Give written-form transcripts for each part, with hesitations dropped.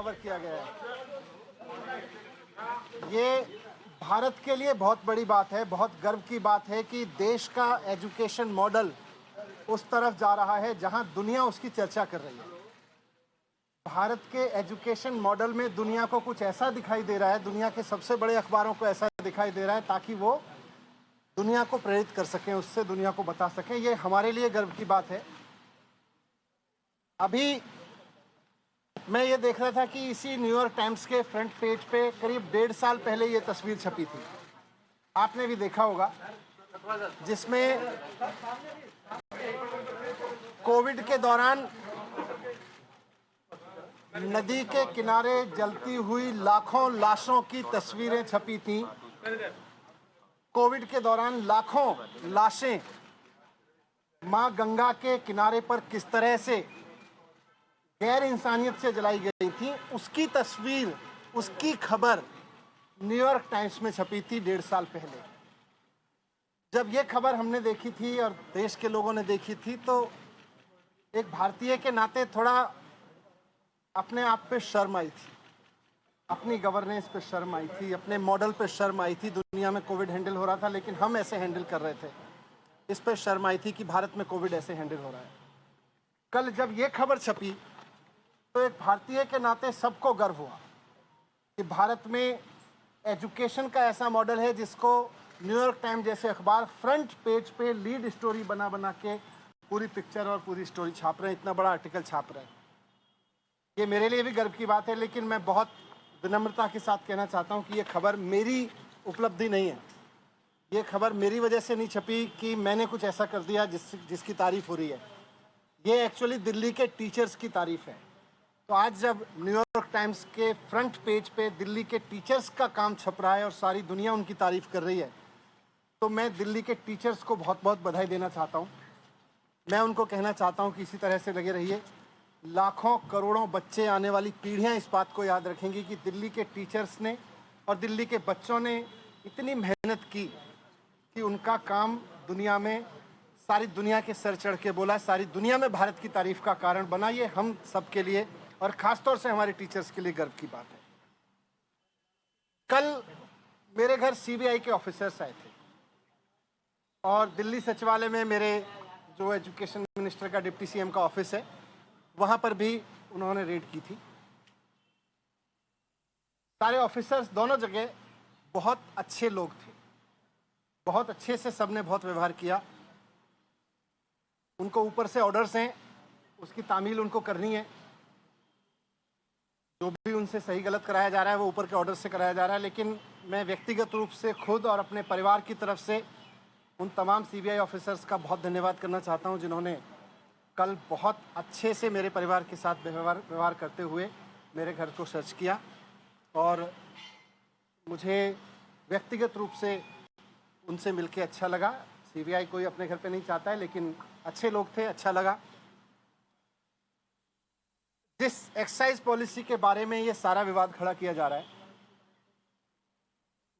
Cover किया गया है। ये भारत के लिए बहुत बड़ी बात है, बहुत गर्व की बात है कि देश का एजुकेशन मॉडल उस तरफ जा रहा है जहां दुनिया उसकी चर्चा कर रही है। भारत के एजुकेशन मॉडल में दुनिया को कुछ ऐसा दिखाई दे रहा है, दुनिया के सबसे बड़े अखबारों को ऐसा दिखाई दे रहा है ताकि वो दुनिया को प्रेरित कर सकें, उससे दुनिया को बता सकें। ये हमारे लिए गर्व की बात है। अभी मैं ये देख रहा था कि इसी न्यूयॉर्क टाइम्स के फ्रंट पेज पे करीब 1.5 साल पहले ये तस्वीर छपी थी, आपने भी देखा होगा, जिसमें कोविड के दौरान नदी के किनारे जलती हुई लाखों लाशों की तस्वीरें छपी थीं। कोविड के दौरान लाखों लाशें मां गंगा के किनारे पर किस तरह से गैर इंसानियत से जलाई गई थी, उसकी तस्वीर, उसकी खबर न्यूयॉर्क टाइम्स में छपी थी 1.5 साल पहले। जब ये खबर हमने देखी थी और देश के लोगों ने देखी थी तो एक भारतीय के नाते थोड़ा अपने आप पे शर्म आई थी, अपनी गवर्नेंस पे शर्म आई थी, अपने मॉडल पे शर्म आई थी। दुनिया में कोविड हैंडल हो रहा था लेकिन हम ऐसे हैंडल कर रहे थे, इस पे शर्म आई थी कि भारत में कोविड ऐसे हैंडल हो रहा है। कल जब ये खबर छपी तो एक भारतीय के नाते सबको गर्व हुआ कि भारत में एजुकेशन का ऐसा मॉडल है जिसको न्यूयॉर्क टाइम्स जैसे अखबार फ्रंट पेज पे लीड स्टोरी बना बना के पूरी पिक्चर और पूरी स्टोरी छाप रहे हैं, इतना बड़ा आर्टिकल छाप रहे हैं। ये मेरे लिए भी गर्व की बात है, लेकिन मैं बहुत विनम्रता के साथ कहना चाहता हूँ कि ये खबर मेरी उपलब्धि नहीं है। ये खबर मेरी वजह से नहीं छपी कि मैंने कुछ ऐसा कर दिया जिसकी तारीफ हो रही है। ये एक्चुअली दिल्ली के टीचर्स की तारीफ है। तो आज जब न्यूयॉर्क टाइम्स के फ्रंट पेज पे दिल्ली के टीचर्स का काम छप रहा है और सारी दुनिया उनकी तारीफ कर रही है, तो मैं दिल्ली के टीचर्स को बहुत बहुत बधाई देना चाहता हूँ। मैं उनको कहना चाहता हूँ कि इसी तरह से लगे रहिए। लाखों करोड़ों बच्चे, आने वाली पीढ़ियाँ इस बात को याद रखेंगी कि दिल्ली के टीचर्स ने और दिल्ली के बच्चों ने इतनी मेहनत की कि उनका काम दुनिया में, सारी दुनिया के सर चढ़ के बोला, सारी दुनिया में भारत की तारीफ का कारण बना। ये हम सब के लिए और ख़ासतौर से हमारे टीचर्स के लिए गर्व की बात है। कल मेरे घर सीबीआई के ऑफिसर्स आए थे और दिल्ली सचिवालय में मेरे जो एजुकेशन मिनिस्टर का, डिप्टी सीएम का ऑफिस है, वहाँ पर भी उन्होंने रेड की थी। सारे ऑफिसर्स दोनों जगह बहुत अच्छे लोग थे, बहुत अच्छे से सबने बहुत व्यवहार किया। उनको ऊपर से ऑर्डर्स हैं, उसकी तामील उनको करनी है। जो भी उनसे सही गलत कराया जा रहा है वो ऊपर के ऑर्डर से कराया जा रहा है। लेकिन मैं व्यक्तिगत रूप से खुद और अपने परिवार की तरफ से उन तमाम सीबीआई ऑफिसर्स का बहुत धन्यवाद करना चाहता हूं जिन्होंने कल बहुत अच्छे से मेरे परिवार के साथ व्यवहार करते हुए मेरे घर को सर्च किया। और मुझे व्यक्तिगत रूप से उनसे मिलके अच्छा लगा। सीबीआई कोई अपने घर पे नहीं चाहता है, लेकिन अच्छे लोग थे, अच्छा लगा। जिस एक्साइज पॉलिसी के बारे में ये सारा विवाद खड़ा किया जा रहा है,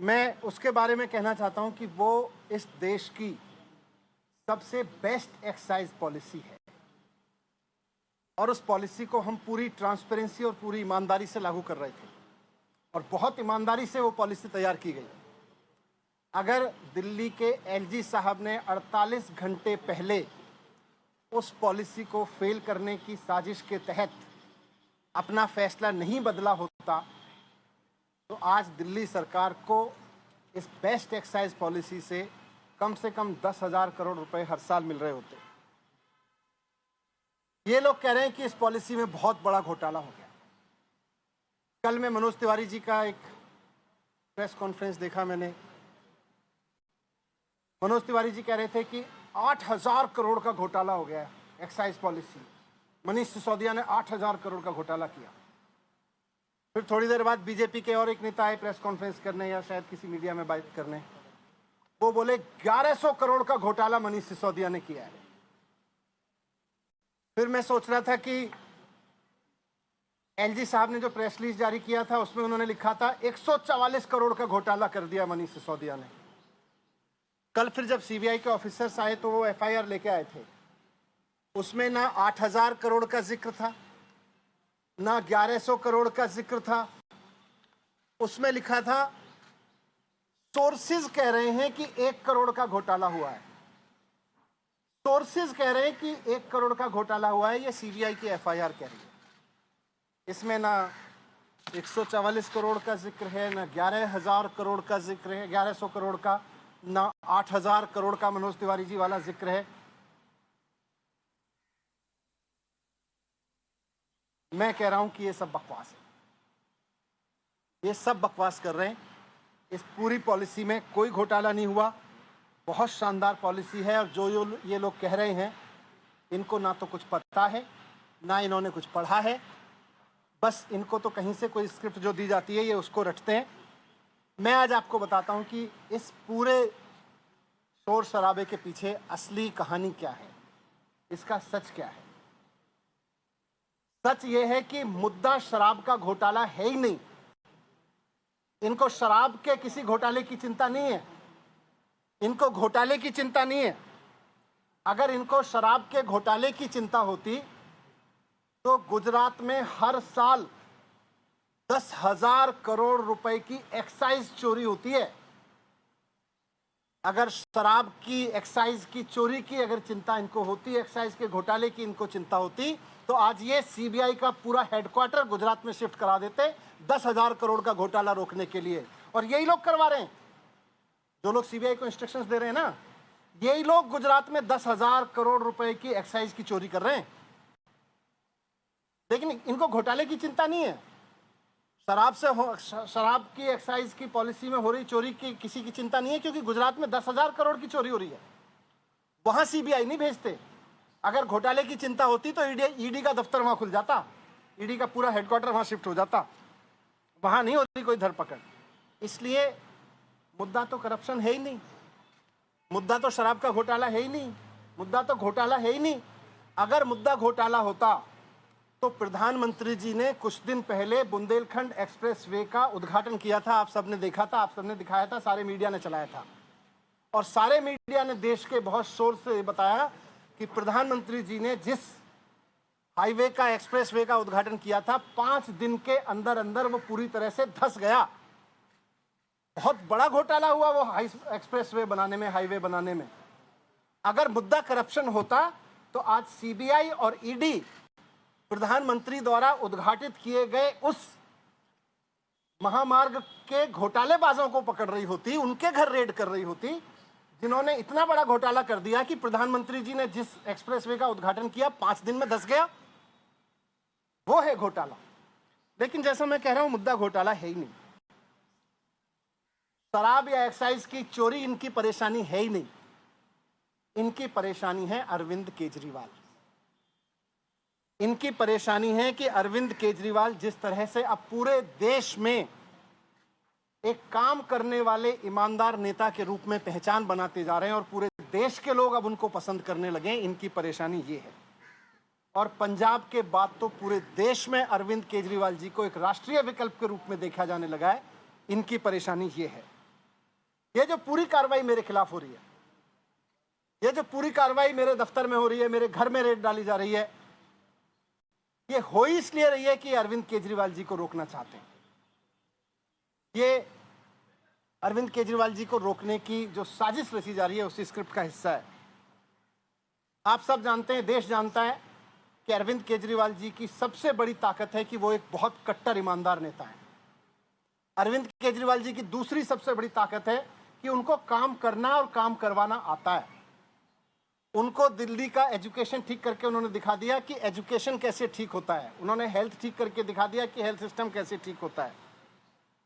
मैं उसके बारे में कहना चाहता हूं कि वो इस देश की सबसे बेस्ट एक्साइज पॉलिसी है और उस पॉलिसी को हम पूरी ट्रांसपेरेंसी और पूरी ईमानदारी से लागू कर रहे थे और बहुत ईमानदारी से वो पॉलिसी तैयार की गई। अगर दिल्ली के एलजी साहब ने 48 घंटे पहले उस पॉलिसी को फेल करने की साजिश के तहत अपना फैसला नहीं बदला होता तो आज दिल्ली सरकार को इस बेस्ट एक्साइज पॉलिसी से कम 10,000 करोड़ रुपए हर साल मिल रहे होते। ये लोग कह रहे हैं कि इस पॉलिसी में बहुत बड़ा घोटाला हो गया। कल मैं मनोज तिवारी जी का एक प्रेस कॉन्फ्रेंस देखा मैंने। मनोज तिवारी जी कह रहे थे कि 8,000 करोड़ का घोटाला हो गया एक्साइज पॉलिसी। मनीष सिसोदिया ने 8,000 करोड़ का घोटाला किया। फिर थोड़ी देर बाद बीजेपी के और एक नेता आए प्रेस कॉन्फ्रेंस करने या शायद किसी मीडिया में बात करने, वो बोले 1100 करोड़ का घोटाला मनीष सिसोदिया ने किया है। फिर मैं सोच रहा था कि एलजी साहब ने जो प्रेस रिलीज जारी किया था उसमें उन्होंने लिखा था 144 करोड़ का घोटाला कर दिया मनीष सिसोदिया ने। कल फिर जब सीबीआई के ऑफिसर्स आए तो वो एफआईआर लेके आए थे, उसमें ना 8,000 करोड़ का जिक्र था, ना 1100 करोड़ का जिक्र था। उसमें लिखा था, सोर्सेज कह रहे हैं कि 1 करोड़ का घोटाला हुआ है। सोर्सेज कह रहे हैं कि 1 करोड़ का घोटाला हुआ है, ये सीबीआई की एफआईआर कह रही है। इसमें ना 144 करोड़ का जिक्र है, ना 11,000 करोड़ का जिक्र है, 1100 करोड़ का, ना 8,000 करोड़ का मनोज तिवारी जी वाला जिक्र है। मैं कह रहा हूं कि ये सब बकवास है, ये सब बकवास कर रहे हैं। इस पूरी पॉलिसी में कोई घोटाला नहीं हुआ, बहुत शानदार पॉलिसी है। और जो ये लोग कह रहे हैं, इनको ना तो कुछ पता है, ना इन्होंने कुछ पढ़ा है, बस इनको तो कहीं से कोई स्क्रिप्ट जो दी जाती है ये उसको रटते हैं। मैं आज आपको बताता हूं कि इस पूरे शोर शराबे के पीछे असली कहानी क्या है, इसका सच क्या है। सच ये है कि मुद्दा शराब का घोटाला है ही नहीं। इनको शराब के किसी घोटाले की चिंता नहीं है, इनको घोटाले की चिंता नहीं है। अगर इनको शराब के घोटाले की चिंता होती तो गुजरात में हर साल 10,000 करोड़ रुपए की एक्साइज चोरी होती है। अगर शराब की एक्साइज की चोरी की अगर चिंता इनको होती, एक्साइज के घोटाले की इनको चिंता होती, तो आज ये सीबीआई का पूरा हेडक्वार्टर गुजरात में शिफ्ट करा देते 10,000 करोड़ का घोटाला रोकने के लिए। और यही लोग करवा रहे हैं, जो लोग सीबीआई को इंस्ट्रक्शंस दे रहे हैं ना, यही लोग गुजरात में 10,000 करोड़ रुपए की एक्साइज की चोरी कर रहे हैं। लेकिन इनको घोटाले की चिंता नहीं है। शराब की एक्साइज की पॉलिसी में हो रही चोरी की किसी की चिंता नहीं है, क्योंकि गुजरात में 10,000 करोड़ की चोरी हो रही है, वहां सीबीआई नहीं भेजते। अगर घोटाले की चिंता होती तो ईडी का दफ्तर वहां खुल जाता, ईडी का पूरा हेडक्वार्टर वहां शिफ्ट हो जाता, वहां नहीं होती कोई धरपकड़। इसलिए मुद्दा तो करप्शन है ही नहीं, मुद्दा तो शराब का घोटाला है ही नहीं, मुद्दा तो घोटाला है ही नहीं। अगर मुद्दा घोटाला होता तो प्रधानमंत्री जी ने कुछ दिन पहले बुंदेलखंड एक्सप्रेसवे का उद्घाटन किया था। आप सबने देखा था, आप सबने दिखाया था, सारे मीडिया ने चलाया था, और सारे मीडिया ने देश के बहुत शोर से बताया कि प्रधानमंत्री जी ने जिस हाईवे का, एक्सप्रेसवे का उद्घाटन किया था, 5 दिन के अंदर अंदर वो पूरी तरह से धंस गया। बहुत बड़ा घोटाला हुआ वो एक्सप्रेसवे बनाने में, हाईवे बनाने में। अगर मुद्दा करप्शन होता तो आज सीबीआई और ईडी प्रधानमंत्री द्वारा उद्घाटित किए गए उस महामार्ग के घोटालेबाजों को पकड़ रही होती, उनके घर रेड कर रही होती, जिन्होंने इतना बड़ा घोटाला कर दिया कि प्रधानमंत्री जी ने जिस एक्सप्रेसवे का उद्घाटन किया 5 दिन में धंस गया। वो है घोटाला। लेकिन जैसा मैं कह रहा हूं, मुद्दा घोटाला है ही नहीं। शराब या एक्साइज की चोरी इनकी परेशानी है ही नहीं, इनकी परेशानी है अरविंद केजरीवाल। इनकी परेशानी है कि अरविंद केजरीवाल जिस तरह से अब पूरे देश में एक काम करने वाले ईमानदार नेता के रूप में पहचान बनाते जा रहे हैं और पूरे देश के लोग अब उनको पसंद करने लगे, इनकी परेशानी ये है। और पंजाब के बाद तो पूरे देश में अरविंद केजरीवाल जी को एक राष्ट्रीय विकल्प के रूप में देखा जाने लगा है, इनकी परेशानी ये है। ये जो पूरी कार्रवाई मेरे खिलाफ हो रही है, ये जो पूरी कार्रवाई मेरे दफ्तर में हो रही है, मेरे घर में रेड डाली जा रही है, ये हो ही इसलिए रही है कि अरविंद केजरीवाल जी को रोकना चाहते हैं। ये अरविंद केजरीवाल जी को रोकने की जो साजिश रची जा रही है उसी स्क्रिप्ट का हिस्सा है। आप सब जानते हैं, देश जानता है कि अरविंद केजरीवाल जी की सबसे बड़ी ताकत है कि वो एक बहुत कट्टर ईमानदार नेता है। अरविंद केजरीवाल जी की दूसरी सबसे बड़ी ताकत है कि उनको काम करना और काम करवाना आता है। उनको दिल्ली का एजुकेशन ठीक करके उन्होंने दिखा दिया कि एजुकेशन कैसे ठीक होता है, उन्होंने हेल्थ ठीक करके दिखा दिया कि हेल्थ सिस्टम कैसे ठीक होता है।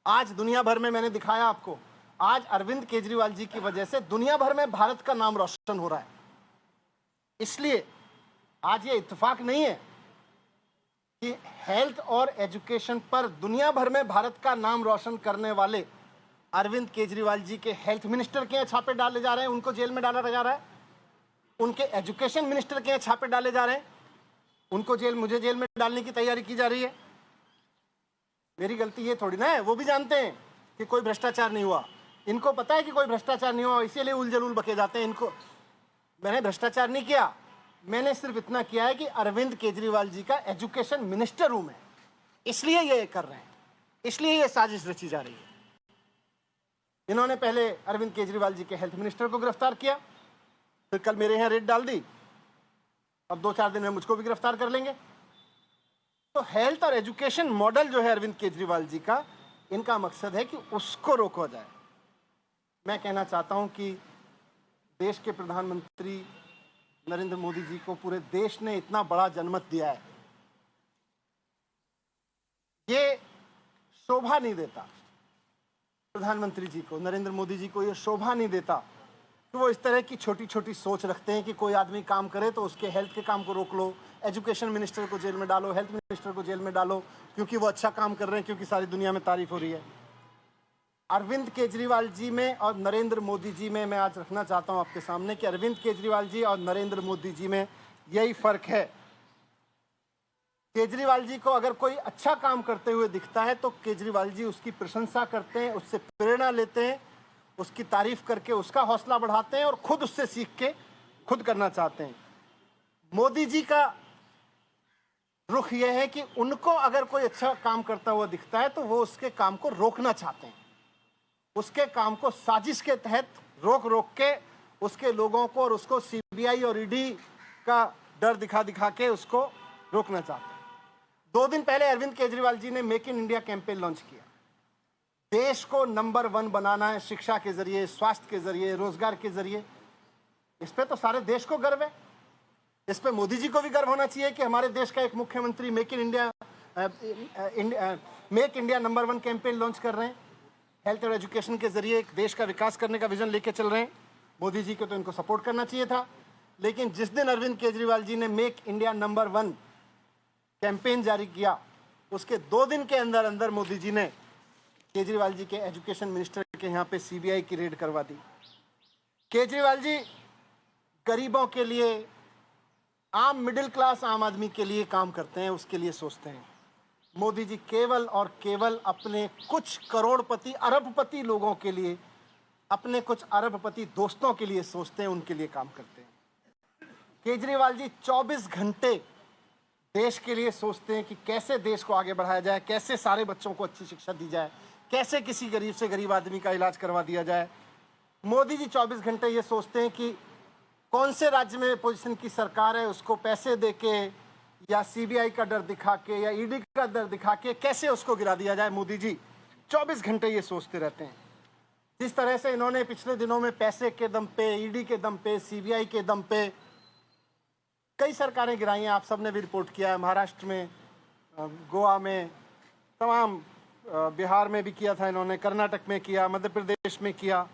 आज दुनिया भर में मैंने दिखाया आपको, आज अरविंद केजरीवाल जी की वजह से दुनिया भर में भारत का नाम रोशन हो रहा है। इसलिए आज ये इत्तेफाक नहीं है कि हेल्थ और एजुकेशन पर दुनिया भर में भारत का नाम रोशन करने वाले अरविंद केजरीवाल जी के हेल्थ मिनिस्टर के छापे डाले जा रहे हैं, उनको जेल में डाला जा रहा है। उनके एजुकेशन मिनिस्टर के छापे डाले जा रहे हैं, उनको मुझे जेल में डालने की तैयारी की जा रही है। मेरी गलती ये थोड़ी ना है, वो भी जानते हैं कि कोई भ्रष्टाचार नहीं हुआ, इनको पता है कि कोई भ्रष्टाचार नहीं हुआ, इसीलिए उलझुल बके जाते हैं। इनको मैंने भ्रष्टाचार नहीं किया, मैंने सिर्फ इतना किया है कि अरविंद केजरीवाल जी का एजुकेशन मिनिस्टर हूं मैं, इसलिए ये कर रहे हैं, इसलिए ये साजिश रची जा रही है। इन्होंने पहले अरविंद केजरीवाल जी के हेल्थ मिनिस्टर को गिरफ्तार किया, फिर कल मेरे यहाँ रेड डाल दी, अब 2-4 दिन में मुझको भी गिरफ्तार कर लेंगे। तो हेल्थ और एजुकेशन मॉडल जो है अरविंद केजरीवाल जी का, इनका मकसद है कि उसको रोका जाए। मैं कहना चाहता हूं कि देश के प्रधानमंत्री नरेंद्र मोदी जी को पूरे देश ने इतना बड़ा जनमत दिया है, ये शोभा नहीं देता प्रधानमंत्री जी को, नरेंद्र मोदी जी को ये शोभा नहीं देता कि वो इस तरह की छोटी छोटी सोच रखते हैं कि कोई आदमी काम करे तो उसके हेल्थ के काम को रोक लो, एजुकेशन मिनिस्टर को जेल में डालो, हेल्थ मिनिस्टर को जेल में डालो क्योंकि वो अच्छा काम कर रहे हैं, क्योंकि सारी दुनिया में तारीफ हो रही है। अरविंद केजरीवाल जी में और नरेंद्र मोदी जी में मैं आज रखना चाहता हूं आपके सामने कि अरविंद केजरीवाल जी और नरेंद्र मोदी जी में यही फर्क है। केजरीवाल जी को अगर कोई अच्छा काम करते हुए दिखता है तो केजरीवाल जी उसकी प्रशंसा करते हैं, उससे प्रेरणा लेते हैं, उसकी तारीफ करके उसका हौसला बढ़ाते हैं और खुद उससे सीख के खुद करना चाहते हैं। मोदी जी का रुख यह है कि उनको अगर कोई अच्छा काम करता हुआ दिखता है तो वो उसके काम को रोकना चाहते हैं, उसके काम को साजिश के तहत रोक के उसके लोगों को और उसको सीबीआई और ईडी का डर दिखा दिखा के उसको रोकना चाहते हैं। 2 दिन पहले अरविंद केजरीवाल जी ने make in India campaign launch किया। देश को नंबर 1 बनाना है, शिक्षा के जरिए, स्वास्थ्य के जरिए, रोजगार के जरिए। इस पे तो सारे देश को गर्व है। इस पे मोदी जी को भी गर्व होना चाहिए कि हमारे देश का एक मुख्यमंत्री make India number 1 campaign launch कर रहे हैं। हेल्थ और एजुकेशन के जरिए एक देश का विकास करने का विजन लेके चल रहे हैं। मोदी जी को तो इनको सपोर्ट करना चाहिए था। लेकिन जिस दिन अरविंद केजरीवाल जी ने मेक इंडिया नंबर 1 कैंपेन जारी किया, उसके 2 दिन के अंदर अंदर मोदी जी ने केजरीवाल जी के एजुकेशन मिनिस्टर के यहाँ पे सीबीआई की रेड करवा दी। केजरीवाल जी गरीबों के लिए, आम मिडिल क्लास आम आदमी के लिए काम करते हैं, उसके लिए सोचते हैं। मोदी जी केवल और केवल अपने कुछ करोड़पति अरबपति लोगों के लिए, अपने कुछ अरबपति दोस्तों के लिए सोचते हैं, उनके लिए काम करते हैं। केजरीवाल जी 24 घंटे देश के लिए सोचते हैं कि कैसे देश को आगे बढ़ाया जाए, कैसे सारे बच्चों को अच्छी शिक्षा दी जाए, कैसे किसी गरीब से गरीब आदमी का इलाज करवा दिया जाए। मोदी जी 24 घंटे ये सोचते हैं कि कौन से राज्य में पोजीशन की सरकार है, उसको पैसे देके या सीबीआई का डर दिखा के या ईडी का डर दिखा के कैसे उसको गिरा दिया जाए। मोदी जी 24 घंटे ये सोचते रहते हैं। जिस तरह से इन्होंने पिछले दिनों में पैसे के दम पे, ईडी के दम पे, सीबीआई के दम पे कई सरकारें गिराई हैं, आप सबने भी रिपोर्ट किया है। महाराष्ट्र में, गोवा में, तमाम बिहार में भी किया था इन्होंने, कर्नाटक में किया, मध्य प्रदेश में किया।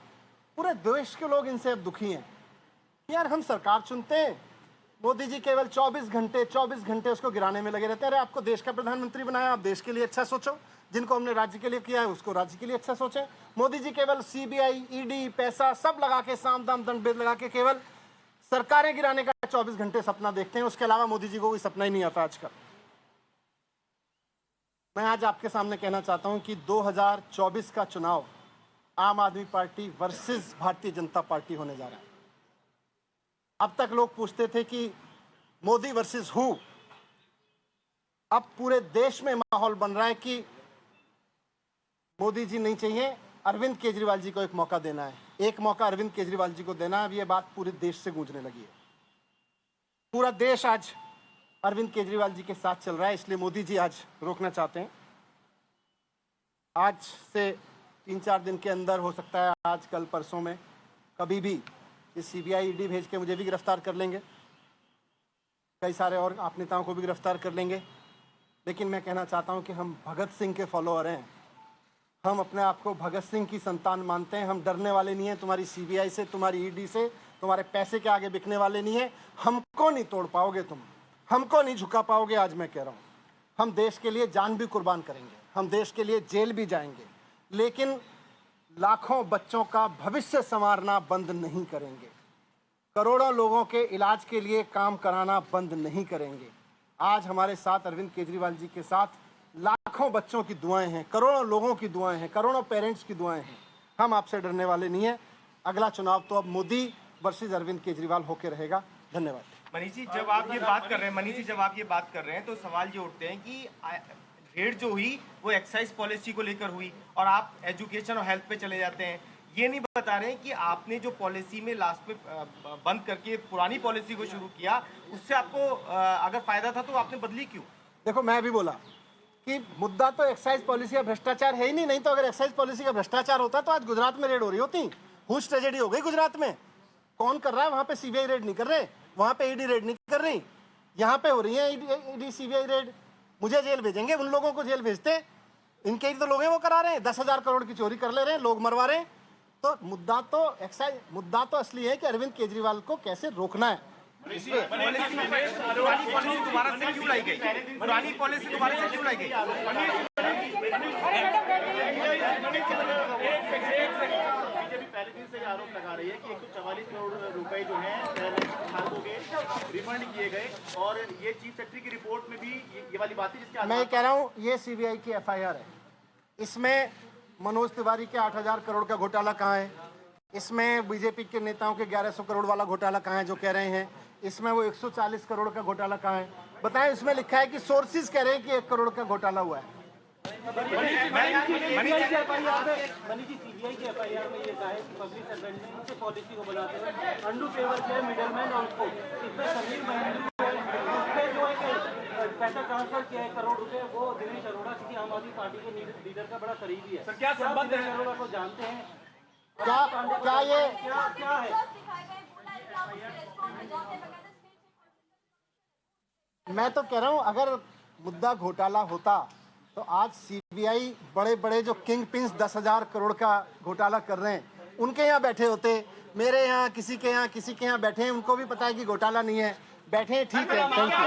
पूरे देश के लोग इनसे अब दुखी हैं। यार हम सरकार चुनते हैं, मोदी जी केवल 24 घंटे उसको गिराने में लगे रहते हैं। अरे आपको देश का प्रधानमंत्री बनाया, आप देश के लिए अच्छा सोचो। जिनको हमने राज्य के लिए किया है उसको राज्य के लिए अच्छा सोचें। मोदी जी केवल सीबीआई, ईडी, पैसा सब लगा के, साम दाम दंड भेद लगा के केवल सरकारें गिराने का 24 घंटे सपना देखते हैं। उसके अलावा मोदी जी को कोई सपना ही नहीं आता आजकल। मैं आज आपके सामने कहना चाहता हूं कि 2024 का चुनाव आम आदमी party versus Bharatiya Janata party होने जा रहा है। अब तक लोग पूछते थे कि मोदी वर्सेस हु। अब पूरे देश में माहौल बन रहा है कि मोदी जी नहीं चाहिए, अरविंद केजरीवाल जी को एक मौका देना है, एक मौका अरविंद केजरीवाल जी को देना है। अब ये बात पूरे देश से गूंजने लगी है। पूरा देश आज अरविंद केजरीवाल जी के साथ चल रहा है, इसलिए मोदी जी आज रोकना चाहते हैं। आज से 3-4 दिन के अंदर, हो सकता है आज कल परसों में, कभी भी सीबीआई ईडी भेज के मुझे भी गिरफ्तार कर लेंगे, कई सारे और आप नेताओं को भी गिरफ्तार कर लेंगे। लेकिन मैं कहना चाहता हूं कि हम भगत सिंह के फॉलोअर हैं, हम अपने आप को भगत सिंह की संतान मानते हैं। हम डरने वाले नहीं हैं तुम्हारी सीबीआई से, तुम्हारी ईडी से, तुम्हारे पैसे के आगे बिकने वाले नहीं है। हमको नहीं तोड़ पाओगे तुम, हमको नहीं झुका पाओगे। आज मैं कह रहा हूँ, हम देश के लिए जान भी कुर्बान करेंगे, हम देश के लिए जेल भी जाएंगे, लेकिन लाखों बच्चों का भविष्य संवारना बंद नहीं करेंगे, करोड़ों लोगों के इलाज के लिए काम कराना बंद नहीं करेंगे। आज हमारे साथ अरविंद केजरीवाल जी के साथ लाखों बच्चों की दुआएं हैं, करोड़ों लोगों की दुआएं हैं, करोड़ों पेरेंट्स की दुआएं हैं। हम आपसे डरने वाले नहीं हैं। अगला चुनाव तो अब मोदी वर्सेस अरविंद केजरीवाल होकर रहेगा। धन्यवाद। मनीष जी, जब आप ये बात कर रहे हैं तो सवाल ये उठते हैं कि हेड जो हुई वो एक्साइज पॉलिसी को लेकर हुई, और आप एजुकेशन और हेल्थ पे चले जाते हैं। ये नहीं बता रहे हैं कि आपने जो पॉलिसी में लास्ट में बंद करके पुरानी पॉलिसी को शुरू किया, उससे आपको अगर फायदा था तो आपने बदली क्यों? देखो, मैं भी बोला कि मुद्दा तो एक्साइज पॉलिसी का भ्रष्टाचार है ही नहीं तो अगर एक्साइज पॉलिसी का भ्रष्टाचार होता तो आज गुजरात में रेड हो रही होती। हुश ट्रेजेडी हो गई गुजरात में। कौन कर रहा है वहां पे? सीबीआई रेड नहीं कर रहे, वहां पे ईडी रेड नहीं कर रही, यहाँ पे हो रही है ईडी सीबीआई रेड। मुझे जेल भेजेंगे, उन लोगों को जेल भेजते। इनके ही तो लोग हैं वो करा रहे हैं, 10,000 करोड़ की चोरी कर ले रहे हैं, लोग मरवा रहे हैं। तो मुद्दा तो असली है कि अरविंद केजरीवाल को कैसे रोकना है। पुरानी पॉलिसी दोबारा से क्यों लाई गई? पुरानी पॉलिसी दोबारा से क्यों लाई गई? बीजेपी पहले दिन से आरोप लगा रही है कि 144 करोड़ रुपए जो हैं छात्रों के रिफंड किए गए, और ये चीफ सेक्रेटरी की रिपोर्ट में भी ये वाली बात है जिसके मैं कह रहा हूँ ये सीबीआई की एफआईआर है। इसमें मनोज तिवारी के 8,000 करोड़ का घोटाला कहाँ है? इसमें बीजेपी के नेताओं के 1100 करोड़ वाला घोटाला कहाँ है जो कह रहे हैं? इसमें वो 140 करोड़ का घोटाला कहाँ है? बताएं। इसमें लिखा है कि सोर्सेज कह रहे हैं कि 1 करोड़ का घोटाला हुआ है। सीबीआई की एफआईआर में ये कहा है कि पब्लिक सर्वेंट ने इनसे पॉलिसी को बनाते हुए अंडू फेवर किया मिडलमैन और उसको इसमें समीर महेंद्र जो एक पैसा ट्रांसफर किया 1 करोड़ रुपए, वो दिनेश अरोड़ा किसी आम आदमी पार्टी के लीडर का बड़ा करीबी है। सर, क्या संबंध है? अरोड़ा को जानते हैं? क्या ये क्या है? मैं तो कह रहा हूं अगर मुद्दा घोटाला होता तो आज सीबीआई बड़े बड़े जो किंग पिंस 10,000 करोड़ का घोटाला कर रहे हैं उनके यहाँ बैठे होते। मेरे यहाँ किसी के यहाँ बैठे हैं, उनको भी पता है कि घोटाला नहीं है, बैठे हैं। ठीक है, थैंक यू।